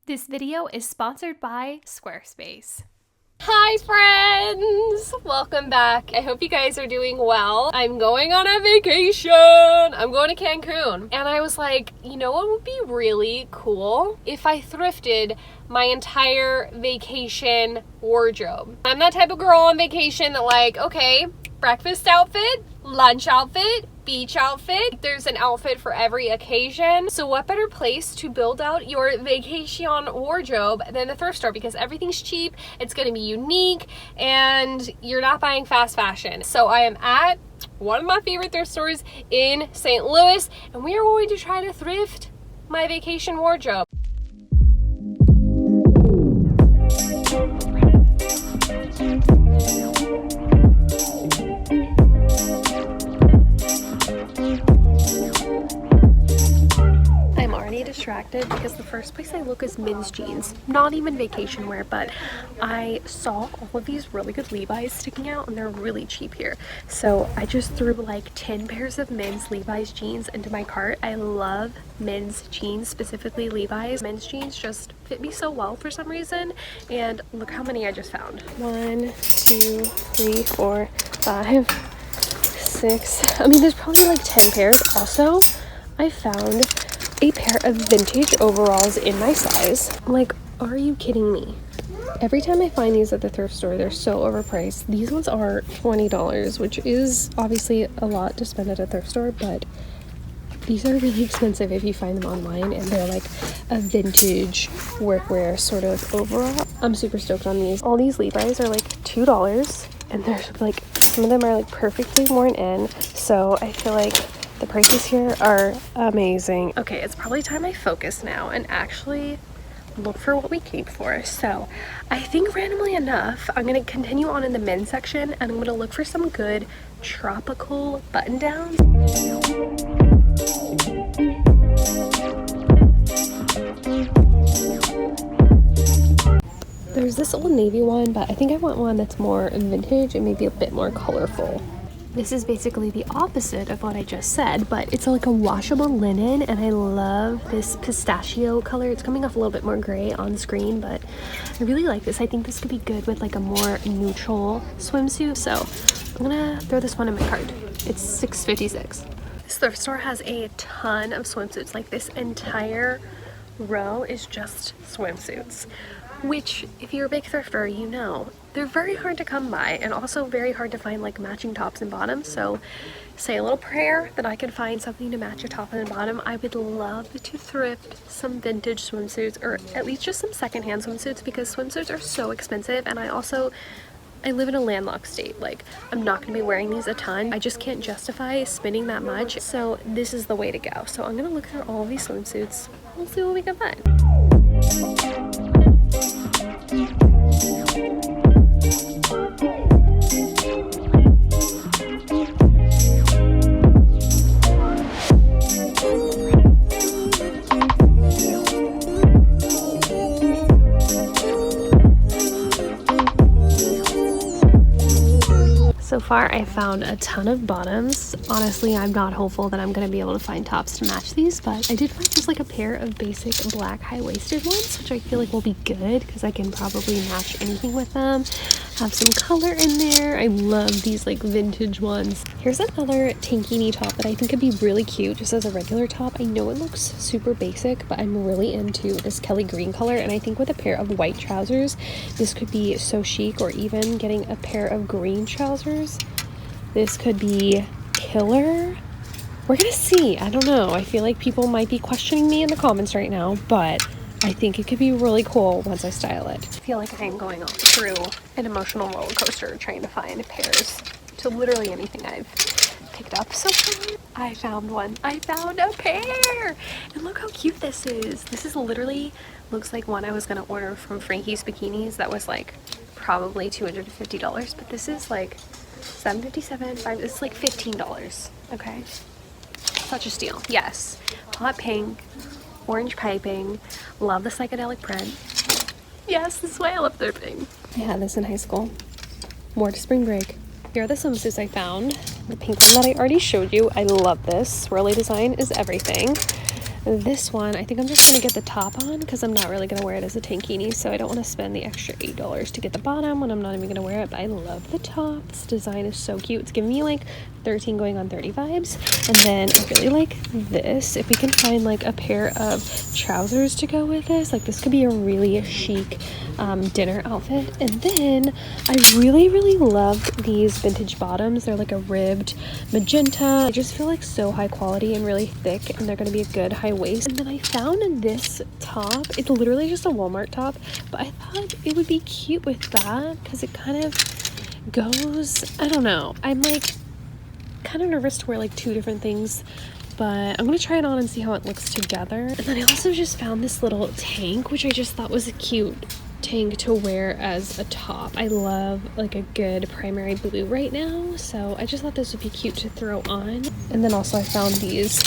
This video is sponsored by Squarespace. Hi friends! Welcome back. I hope you guys are doing well. I'm going on a vacation. I'm going to Cancun. And I was like, you know what would be really cool? If I thrifted my entire vacation wardrobe. I'm that type of girl on vacation that like, okay, breakfast outfit, lunch outfit, beach outfit. There's an outfit for every occasion. So what better place to build out your vacation wardrobe than the thrift store, because everything's cheap, it's going to be unique, and you're not buying fast fashion. So I am at one of my favorite thrift stores in St. Louis, and we are going to try to thrift my vacation wardrobe. Distracted because the first place I look is men's jeans, not even vacation wear, but I saw all of these really good Levi's sticking out and they're really cheap here, so I just threw like 10 pairs of men's Levi's jeans into my cart. I love men's jeans, specifically Levi's. Men's jeans just fit me so well for some reason, and look how many I just found. 1, 2, 3, 4, 5, 6. I mean, there's probably like 10 pairs. Also, I found a pair of vintage overalls in my size. Like, are you kidding me? Every time I find these at the thrift store, they're so overpriced. These ones are $20, which is obviously a lot to spend at a thrift store, but these are really expensive if you find them online, and they're like a vintage workwear sort of overall. I'm super stoked on these. All these Levi's are like $2, and they're like, some of them are like perfectly worn in, so I feel like the prices here are amazing. Okay, it's probably time I focus now and actually look for what we came for. So I think randomly enough, I'm going to continue on in the men's section, and I'm going to look for some good tropical button downs. There's this Old Navy one, but I think I want one that's more vintage and maybe a bit more colorful. This is basically the opposite of what I just said, but it's like a washable linen, and I love this pistachio color. It's coming off a little bit more gray on screen, but I really like this. I think this could be good with like a more neutral swimsuit, so I'm gonna throw this one in my cart. It's $6.56. This thrift store has a ton of swimsuits. Like, this entire row is just swimsuits, which, if you're a big thrifter, you know they're very hard to come by, and also very hard to find like matching tops and bottoms. So say a little prayer that I can find something to match a top and a bottom. I would love to thrift some vintage swimsuits, or at least just some secondhand swimsuits, because swimsuits are so expensive, and I live in a landlocked state. Like, I'm not going to be wearing these a ton. I just can't justify spending that much, so this is the way to go. So I'm going to look through all of these swimsuits. We'll see what we can find. So far, I found a ton of bottoms. Honestly, I'm not hopeful that I'm going to be able to find tops to match these, but I did find just like a pair of basic black high-waisted ones, which I feel like will be good because I can probably match anything with them. Have some color in there. I love these like vintage ones. Here's another tankini top that I think could be really cute just as a regular top. I know it looks super basic, but I'm really into this Kelly green color, and I think with a pair of white trousers, this could be so chic, or even getting a pair of green trousers. This could be killer. We're gonna see. I don't know. I feel like people might be questioning me in the comments right now, but I think it could be really cool once I style it. I feel like I'm going through an emotional roller coaster trying to find pairs to literally anything I've picked up so far. I found one. I found a pair! And look how cute this is. This is literally, looks like one I was gonna order from Frankie's Bikinis that was like probably $250, but this is like $7.57, $5, it's like $15, okay? Such a steal. Yes. Hot pink, orange piping, love the psychedelic print. Yes, this is why I love thrifting. I had this in high school. Wore to spring break. Here are the swimsuits I found. The pink one that I already showed you. I love this. Swirly design is everything. This one, I think I'm just going to get the top on because I'm not really going to wear it as a tankini, so I don't want to spend the extra $8 to get the bottom when I'm not even going to wear it, but I love the top. This design is so cute. It's giving me like 13 going on 30 vibes. And then I really like this. If we can find like a pair of trousers to go with this could be a really chic dinner outfit. And then I really loved these vintage bottoms. They're like a ribbed magenta. I just feel like so high quality and really thick, and they're going to be a good high waist. And then I found this top. It's literally just a Walmart top, but I thought it would be cute with that because it kind of goes, I don't know, I'm like kind of nervous to wear like two different things, but I'm gonna try it on and see how it looks together. And then I also just found this little tank, which I just thought was a cute tank to wear as a top. I love like a good primary blue right now, so I just thought this would be cute to throw on. And then also I found these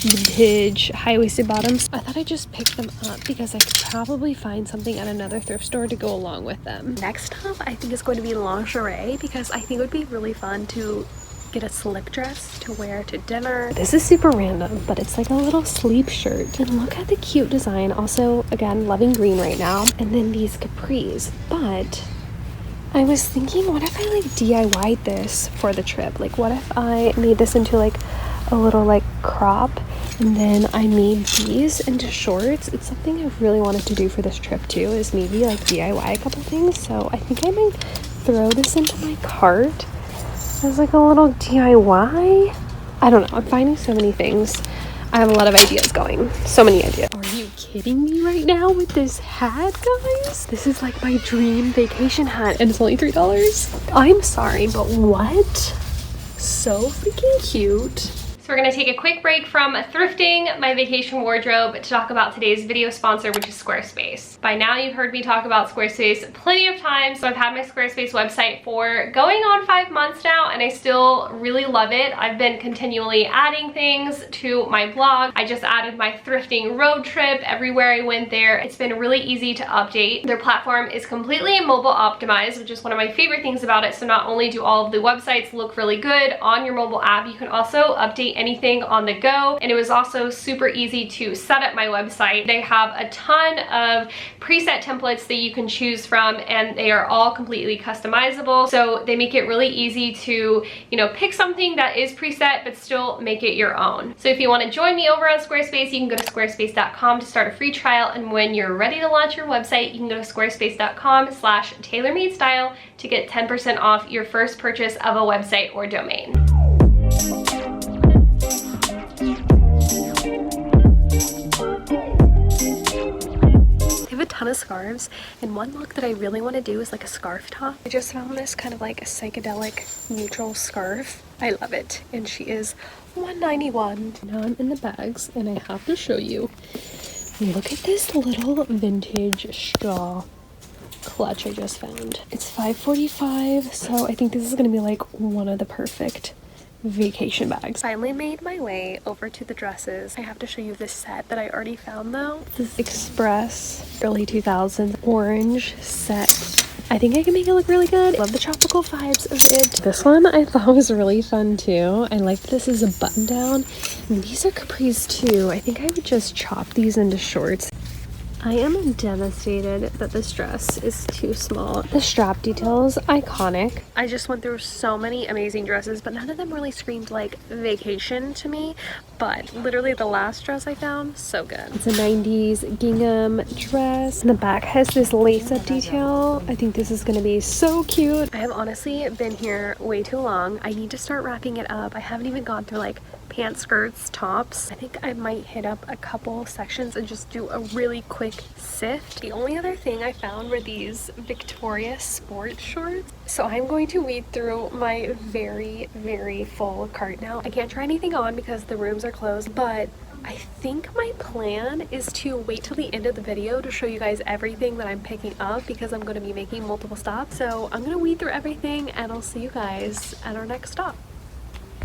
vintage high-waisted bottoms. I thought I'd just pick them up because I could probably find something at another thrift store to go along with them. Next up, I think is going to be lingerie because I think it would be really fun to get a slick dress to wear to dinner. This is super random, but it's like a little sleep shirt. And look at the cute design. Also, again, loving green right now. And then these capris. But I was thinking, what if I like DIY'd this for the trip? Like, what if I made this into like a little like crop, and then I made these into shorts? It's something I really wanted to do for this trip too, is maybe like DIY a couple things. So I think I might throw this into my cart as like a little DIY. I don't know, I'm finding so many things. I have a lot of ideas going. So many ideas. Are you kidding me right now with this hat, guys? This is like my dream vacation hat and it's only $3. I'm sorry, but what? So freaking cute. So we're going to take a quick break from thrifting my vacation wardrobe to talk about today's video sponsor, which is Squarespace. By now you've heard me talk about Squarespace plenty of times. So I've had my Squarespace website for going on 5 months now, and I still really love it. I've been continually adding things to my blog. I just added my thrifting road trip everywhere I went there. It's been really easy to update. Their platform is completely mobile optimized, which is one of my favorite things about it. So not only do all of the websites look really good on your mobile app, you can also update anything on the go. And it was also super easy to set up my website. They have a ton of preset templates that you can choose from, and they are all completely customizable. So they make it really easy to, you know, pick something that is preset but still make it your own. So if you want to join me over on Squarespace, you can go to squarespace.com to start a free trial, and when you're ready to launch your website, you can go to squarespace.com/tailormadestyle to get 10% off your first purchase of a website or domain. A ton of scarves, and one look that I really want to do is like a scarf top. I just found this kind of like a psychedelic neutral scarf. I love it, and she is $191. Now I'm in the bags and I have to show you. Look at this little vintage straw clutch I just found. It's $5.45, so I think this is going to be like one of the perfect vacation bags. Finally made my way over to the dresses. I have to show you this set that I already found though. This Express early 2000s orange set. I think I can make it look really good. Love the tropical vibes of it. This one I thought was really fun too. I like this is a button down. And these are capris too. I think I would just chop these into shorts. I am devastated that this dress is too small. The strap details, iconic. I just went through so many amazing dresses, but none of them really screamed like vacation to me. But literally the last dress I found, so good. It's a 90s gingham dress. And the back has this lace-up detail. I think this is gonna be so cute. I have honestly been here way too long. I need to start wrapping it up. I haven't even gone through like pants, skirts, tops. I think I might hit up a couple sections and just do a really quick sift. The only other thing I found were these Victoria sport shorts. So I'm going to weed through my very full cart now. I can't try anything on because the rooms are closed, but I think my plan is to wait till the end of the video to show you guys everything that I'm picking up because I'm going to be making multiple stops. So I'm going to weed through everything and I'll see you guys at our next stop.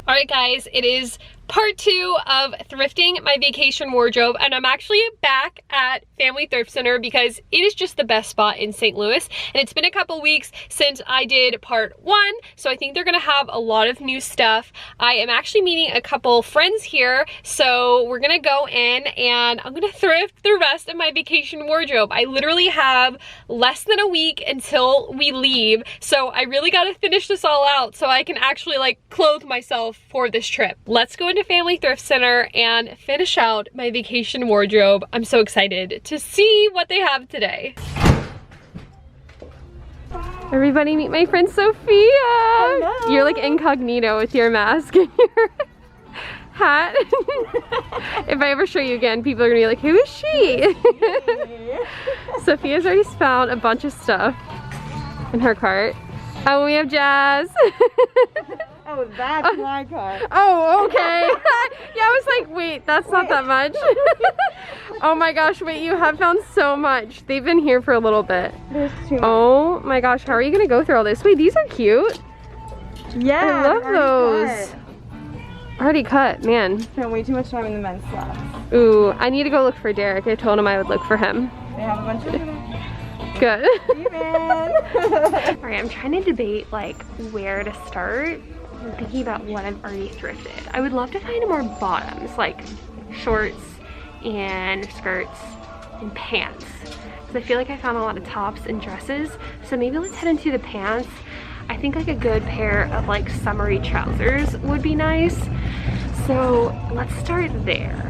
Alright guys, it is Part 2 of thrifting my vacation wardrobe, and I'm actually back at Family Thrift Center because it is just the best spot in St. Louis, and it's been a couple weeks since I did part 1, so I think they're gonna have a lot of new stuff. I am actually meeting a couple friends here, so we're gonna go in and I'm gonna thrift the rest of my vacation wardrobe. I literally have less than a week until we leave, so I really gotta finish this all out so I can actually like clothe myself for this trip. Let's go into Family Thrift Center and finish out my vacation wardrobe. I'm so excited to see what they have today. Everybody meet my friend Sophia. Hello. You're like incognito with your mask and your hat. If I ever show you again, people are gonna be like, who is she? Sophia's already found a bunch of stuff in her cart. Oh, we have Jazz. Oh, that's my cart. Oh, okay. Yeah, I was like, wait, that's not that much. Oh my gosh, wait, you have found so much. They've been here for a little bit. There's too much. Oh my gosh, how are you gonna go through all this? Wait, these are cute. Yeah, I love those. Already cut, man. Spent way too much time in the men's slacks. Ooh, I need to go look for Derek. I told him I would look for him. They have a bunch of them. Good. Alright, I'm trying to debate like where to start. I'm thinking about what I've already thrifted. I would love to find more bottoms, like shorts and skirts and pants. Because I feel like I found a lot of tops and dresses. So maybe let's head into the pants. I think like a good pair of like summery trousers would be nice. So let's start there.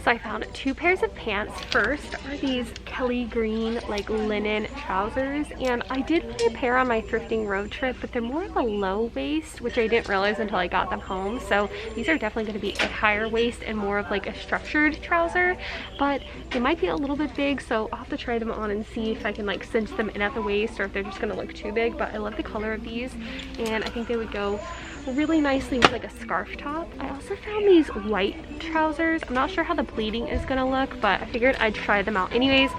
I found 2 pairs of pants. First are these Kelly green like linen trousers, and I did buy a pair on my thrifting road trip, but they're more of a low waist, which I didn't realize until I got them home. So these are definitely going to be a higher waist and more of like a structured trouser, but they might be a little bit big, so I'll have to try them on and see if I can like cinch them in at the waist or if they're just going to look too big. But I love the color of these, and I think they would go really nicely with like a scarf top. I also found these white trousers. I'm not sure how the pleating is gonna look, but I figured I'd try them out anyways.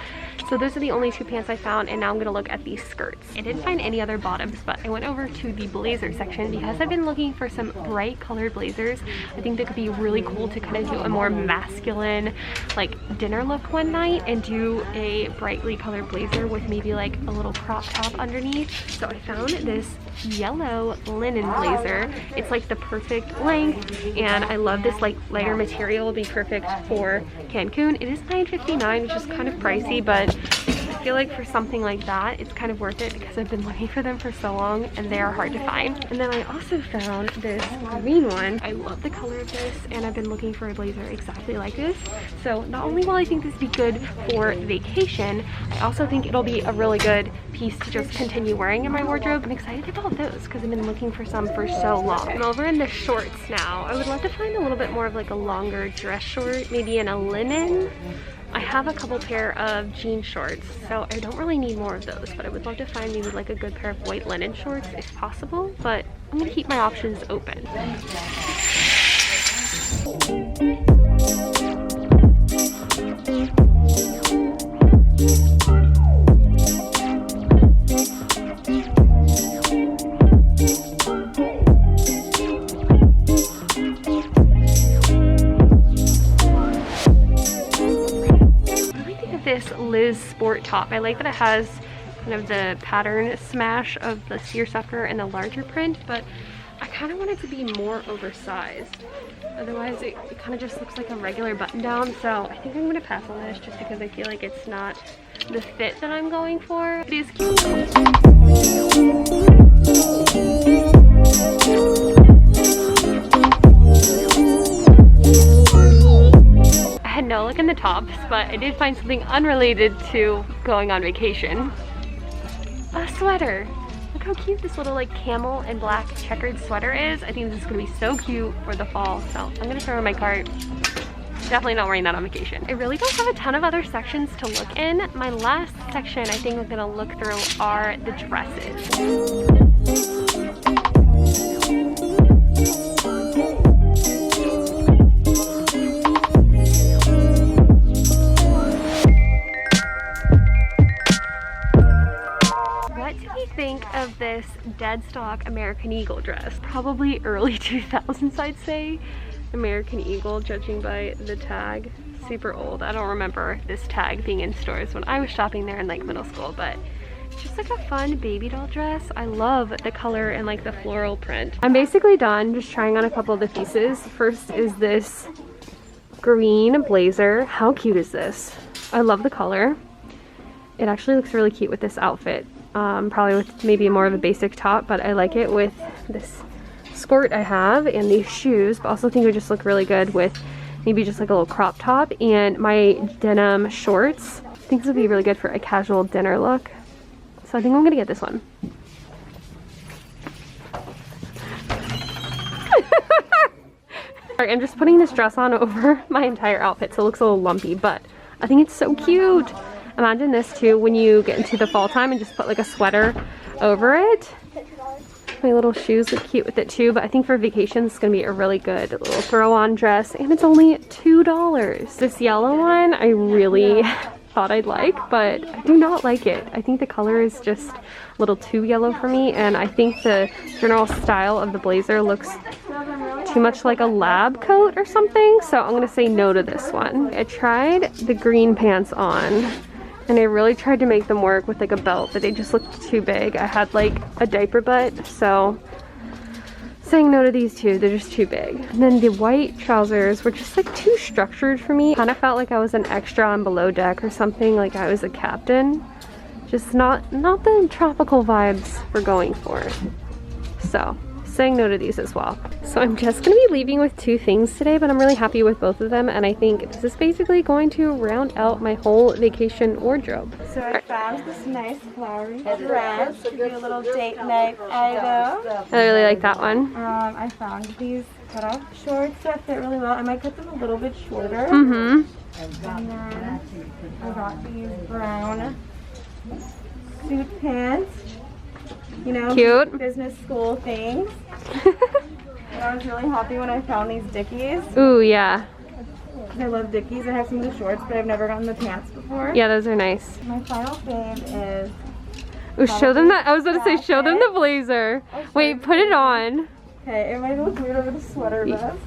So those are the only 2 pants I found, and now I'm gonna look at these skirts. I didn't find any other bottoms, but I went over to the blazer section because I've been looking for some bright colored blazers. I think they could be really cool to kind of do a more masculine like dinner look one night and do a brightly colored blazer with maybe like a little crop top underneath. So I found this yellow linen blazer. It's like the perfect length, and I love this like lighter material. Will be perfect for Cancun. It is $9.59, which is kind of pricey, but I feel like for something like that it's kind of worth it because I've been looking for them for so long and they are hard to find. And then I also found this green one. I love the color of this, and I've been looking for a blazer exactly like this. So not only will I think this be good for vacation, I also think it'll be a really good piece to just continue wearing in my wardrobe. I'm excited about those because I've been looking for some for so long. I'm over in the shorts now. I would love to find a little bit more of like a longer dress short, maybe in a linen. I have a couple pair of jean shorts, so I don't really need more of those, but I would love to find maybe like a good pair of white linen shorts if possible, but I'm gonna keep my options open. This Liz sport top. I like that it has kind of the pattern smash of the seersucker and the larger print, but I kind of want it to be more oversized. Otherwise it kind of just looks like a regular button down, so I think I'm going to pass on this just because I feel like it's not the fit that I'm going for. It is cute. I had no luck in the tops, but I did find something unrelated to going on vacation. A sweater. Look how cute this little like camel and black checkered sweater is. I think this is gonna be so cute for the fall. So I'm gonna throw it in my cart. Definitely not wearing that on vacation. I really don't have a ton of other sections to look in. My last section I think I'm gonna look through are the dresses. Think of this dead stock American Eagle dress. Probably early 2000s, I'd say. American Eagle, judging by the tag. Super old. I don't remember this tag being in stores when I was shopping there in like middle school, but it's just like a fun baby doll dress. I love the color and like the floral print. I'm basically done just trying on a couple of the pieces. First is this green blazer. How cute is this? I love the color. It actually looks really cute with this outfit. Probably with maybe more of a basic top, but I like it with this skirt I have and these shoes, but also think it would just look really good with maybe just like a little crop top and my denim shorts. I think this would be really good for a casual dinner look. So I think I'm gonna get this one. Alright, I'm just putting this dress on over my entire outfit so it looks a little lumpy, but I think it's so cute. Imagine this too when you get into the fall time and just put like a sweater over it. My little shoes look cute with it too, but I think for vacation it's gonna be a really good little throw-on dress, and it's only $2. This yellow one I really thought I'd like, but I do not like it. I think the color is just a little too yellow for me, and I think the general style of the blazer looks too much like a lab coat or something, so I'm gonna say no to this one. I tried the green pants on, and I really tried to make them work with like a belt, but they just looked too big. I had like a diaper butt, so saying no to these two, they're just too big. And then the white trousers were just like too structured for me. Kind of felt like I was an extra on Below Deck or something, like I was a captain. Just not the tropical vibes we're going for. So saying no to these as well. So I'm just gonna be leaving with two things today, but I'm really happy with both of them, and I think this is basically going to round out my whole vacation wardrobe. So I found this nice flowery dress to be a little date night item. I really like that one. I found these cutoff shorts that fit really well. I might cut them a little bit shorter. Mm-hmm. And then I got these brown suit pants. You know, cute business school things. And I was really happy when I found these Dickies. Ooh, yeah. I love Dickies. I have some of the shorts, but I've never gotten the pants before. Yeah, those are nice. My final fave is... Ooh, show them that. I was gonna say, show them the blazer. Wait, put it on. Okay, it might look weird over the sweater vest.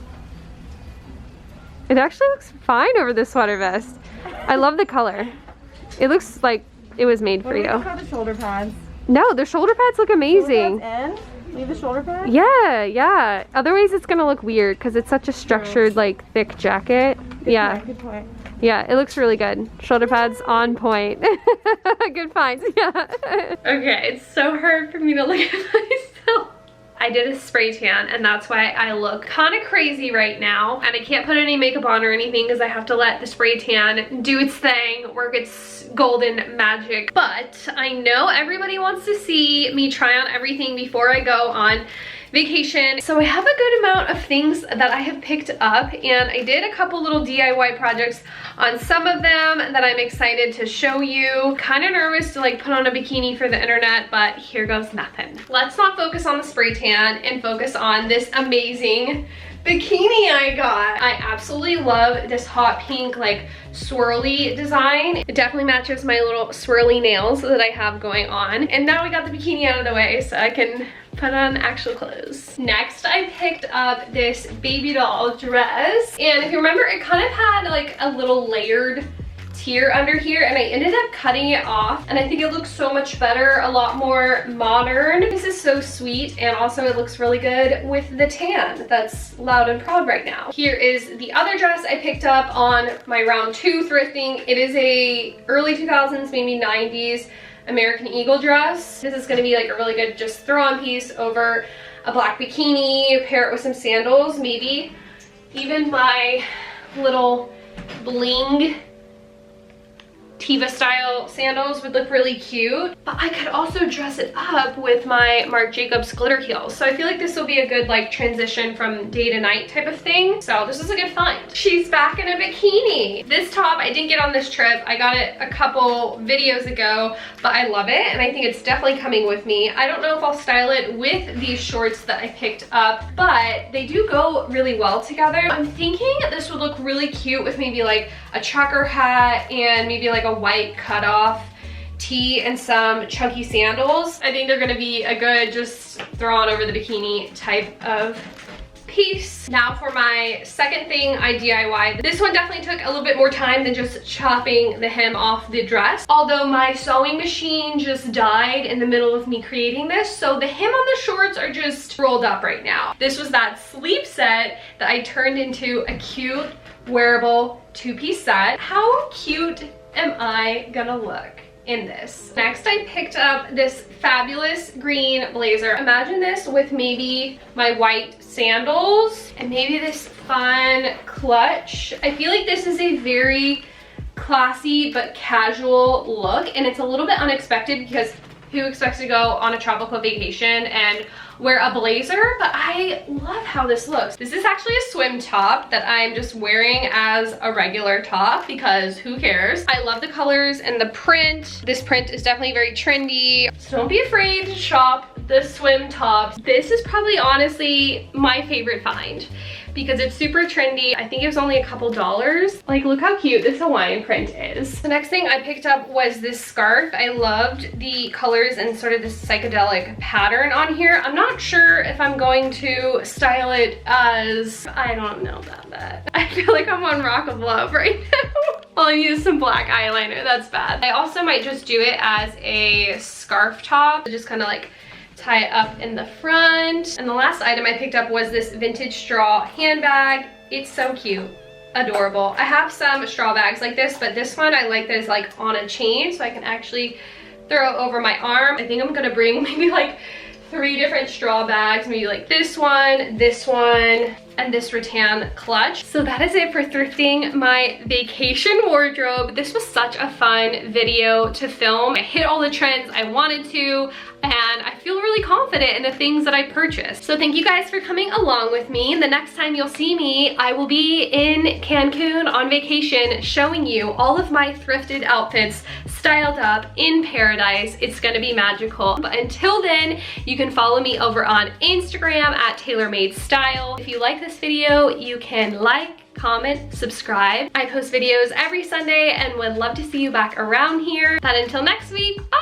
It actually looks fine over the sweater vest. I love the color. It looks like it was made for you. What about the shoulder pads? No, the shoulder pads look amazing. Leave the shoulder pads? Yeah, yeah. Otherwise it's gonna look weird because it's such a structured, like, thick jacket. Yeah. Good point. Yeah, it looks really good. Shoulder pads on point. Good finds, yeah. Okay, it's so hard for me to look at myself. I did a spray tan, and that's why I look kind of crazy right now. And I can't put any makeup on or anything because I have to let the spray tan do its thing, work its golden magic. But I know everybody wants to see me try on everything before I go on vacation. So I have a good amount of things that I have picked up, and I did a couple little DIY projects on some of them that I'm excited to show you. Kind of nervous to like put on a bikini for the internet, but here goes nothing. Let's not focus on the spray tan and focus on this amazing bikini I got. I absolutely love this hot pink like swirly design. It definitely matches my little swirly nails that I have going on. And now we got the bikini out of the way so I can put on actual clothes. Next, I picked up this baby doll dress. And if you remember, it kind of had like a little layered tier under here, and I ended up cutting it off, and I think it looks so much better, a lot more modern. This is so sweet, and also it looks really good with the tan that's loud and proud right now. Here is the other dress I picked up on my round 2 thrifting. It is a early 2000s, maybe 90s American Eagle dress. This is gonna be like a really good just throw-on piece over a black bikini, pair it with some sandals, maybe even my little bling Teva style sandals would look really cute, but I could also dress it up with my Marc Jacobs glitter heels. So I feel like this will be a good like transition from day to night type of thing. So this is a good find. She's back in a bikini. This top I didn't get on this trip. I got it a couple videos ago, but I love it and I think it's definitely coming with me. I don't know if I'll style it with these shorts that I picked up, but they do go really well together. I'm thinking this would look really cute with maybe like a trucker hat and maybe like a white cutoff tee and some chunky sandals. I think they're gonna be a good just throw on over the bikini type of piece. Now for my second thing I DIY'd. This one definitely took a little bit more time than just chopping the hem off the dress. Although my sewing machine just died in the middle of me creating this, so the hem on the shorts are just rolled up right now. This was that sleep set that I turned into a cute wearable two-piece set. How cute am I gonna look in this? Next, I picked up this fabulous green blazer. Imagine this with maybe my white sandals and maybe this fun clutch. I feel like this is a very classy but casual look, and it's a little bit unexpected because who expects to go on a tropical vacation and wear a blazer? But I love how this looks. This is actually a swim top that I'm just wearing as a regular top because who cares? I love the colors and the print. This print is definitely very trendy. So don't be afraid to shop the swim tops. This is probably honestly my favorite find because it's super trendy. I think it was only a couple dollars. Like, look how cute this Hawaiian print is. The next thing I picked up was this scarf. I loved the colors and sort of this psychedelic pattern on here. I'm not sure if I'm going to style it as, I don't know about that. I feel like I'm on Rock of Love right now. I'll use some black eyeliner, that's bad. I also might just do it as a scarf top. Just kind of like tie it up in the front. And the last item I picked up was this vintage straw handbag. It's so cute, adorable. I have some straw bags like this, but this one I like that is like on a chain so I can actually throw it over my arm. I think I'm gonna bring maybe like 3 different straw bags, maybe like this one, and this rattan clutch. So that is it for thrifting my vacation wardrobe. This was such a fun video to film. I hit all the trends I wanted to, and I feel really confident in the things that I purchased. So thank you guys for coming along with me. The next time you'll see me, I will be in Cancun on vacation showing you all of my thrifted outfits styled up in paradise. It's gonna be magical. But until then, you can follow me over on Instagram at TaylorMadeStyle. If you like this video, you can like, comment, subscribe. I post videos every Sunday and would love to see you back around here. But until next week, bye!